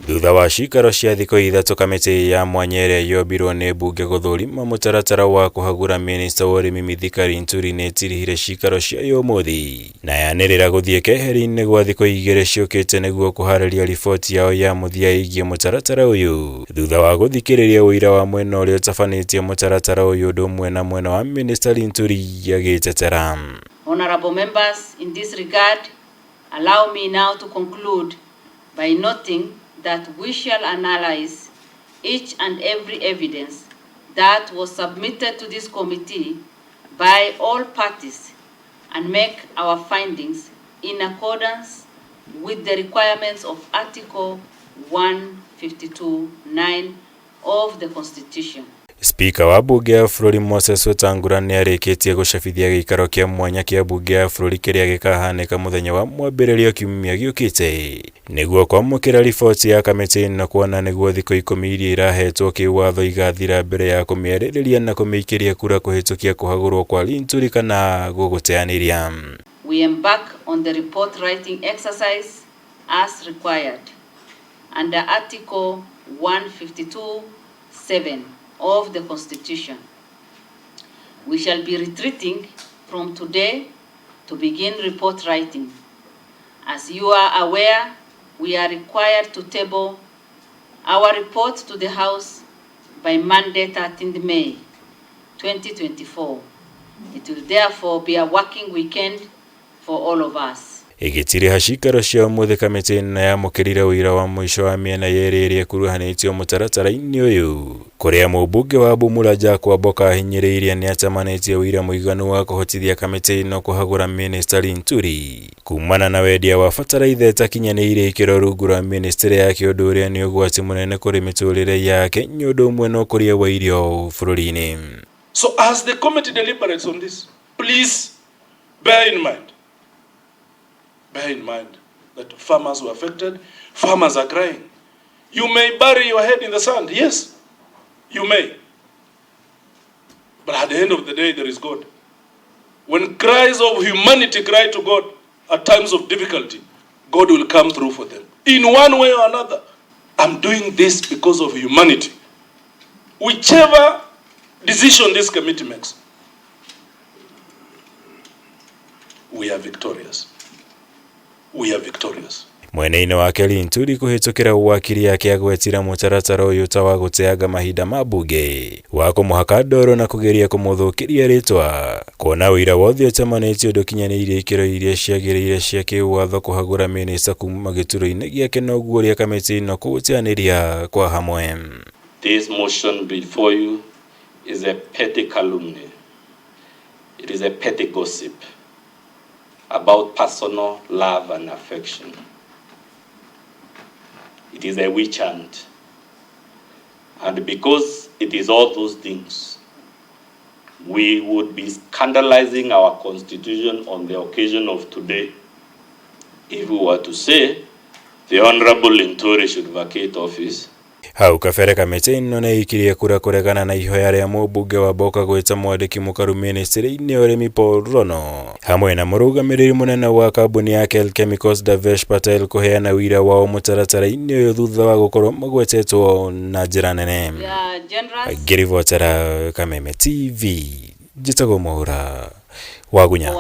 Thutha wa CIIKARO cia thikũ ithatũ, kamĩtĩ ya mwanya ĩrĩa yombirwo nĩ mbunge gũthũrima mũtaratara wa kũhagũra minista wa ũrĩmi MITHIKA Linturi nĩĩtirihire CIIKARO ciayo ũmũthĩ na yanĩrĩra gũthiĩ keheri-inĩ gwa thikũ igĩrĩ ciũkĩte nĩguo kũharĩria riboti yao ya mũthia ĩgiĩ mũtaratara ũyũ, thutha wa gũthikĩrĩria ũira wa mwena ũrĩa ũtabanĩtie mũtaratara ũyũ ũndũ ũmwe na mwena wa Minista Linturi agĩtetera. Honorable members, in this regard, allow me now to conclude by noting that we shall analyze each and every evidence that was submitted to this committee by all parties and make our findings in accordance with the requirements of Article 152(9) of the Constitution. Speaker wa bunge ya bũrũri Moses Wetangula nĩarĩkĩtie gũcabithia gĩikaro kĩa mwanya kĩa bunge ya bũrũri kĩrĩa gĩkahanĩka mũthenya wa mwambĩrĩrio kiumia gĩũkĩte nĩguo kwamũkĩra riboti ya kamĩtĩ ĩno kuona nĩguo thikũ 10 iria irahetwo kĩwatho igathira mbere ya kũmĩarĩrĩria na kũmĩikĩria kura kũhĩtũkia kũhagũrwo kwa Linturi kana gũgũteanĩria. We embark on the report writing exercise as required under Article 152(7) of the Constitution. We shall be retreating from today to begin report writing. As you are aware, we are required to table our report to the House by Monday, 13th May 2024. It will therefore be a working weekend for all of us. IGITHURIMA CIIKARO cia ũmũthĩ, kamĩtĩ ĩno yamũkĩrire ũira wa mũico wa mĩena yerĩ ĩrĩa ĩkuruhanĩtio mũtaratara-inĩ ũyũ, kũrĩa mũmbunge wa Bumula Kwamboka ahinyĩrĩirie nĩatamanĩtie ũira mũiganu wa kũhotithia kamĩtĩ ĩno kũhagũra Minista Linturi kumana na wendia wa bataraitha ĩtakinyanĩire ikĩro rungu rwa ministry yake, ũndũ ũrĩa nĩ ũgwati mũnene kũrĩ mĩtũrĩre yake nĩ ũndũ ũmwe na ũkũria wa irio bũrũri-inĩ. So as the committee deliberates on this, please bear in mind that farmers were affected, farmers are crying. You may bury your head in the sand, yes, you may. But at the end of the day, there is God. When cries of humanity cry to God at times of difficulty, God will come through for them in one way or another. I'm doing this because of humanity. Whichever decision this committee makes, we are victorious. We are victorious. Mwena-inĩ wake Linturi kũhĩtũkĩra wakiri yake agwetira mũtaratara ũyũ ta wa gũteanga mahinda ma mbunge wa kũmũhaka ndoro na kũgeria kũmũthũkĩria rĩtwa, kuona ũira wothe ũtamanĩtio ndũkinyanĩirie ikĩro iria ciagĩrĩire cia kĩwatho kũhagũra minista kuma gĩturwa-inĩ gĩake na ũguo rĩa kamĩtĩ ĩno kũũteanĩria kwa hamwe. This motion before you is a petty calumny. It is a petty gossip about personal love and affection. It is a witch hunt. And because it is all those things, we would be scandalizing our constitution on the occasion of today if we were to say the Honorable Linturi should vacate office. Hau kabere kamĩtĩ ĩno nĩĩikirie kura kũregana na ihoya rĩa mũmbunge wa Boka gwĩta mwandĩki mũkaru ministry-inĩ ya ũrĩmi Paul Rono hamwe na mũrũgamĩrĩri mũnene wa kambuni ya Kel Chemicals Davesh Patel kũheana ũira wao mũtaratara-inĩ ũyũ thutha wa gũkorwo magwetetwo na njĩra nene. Ngĩribotera Kameme TV, njĩtagwo Mwaura wa Gunya.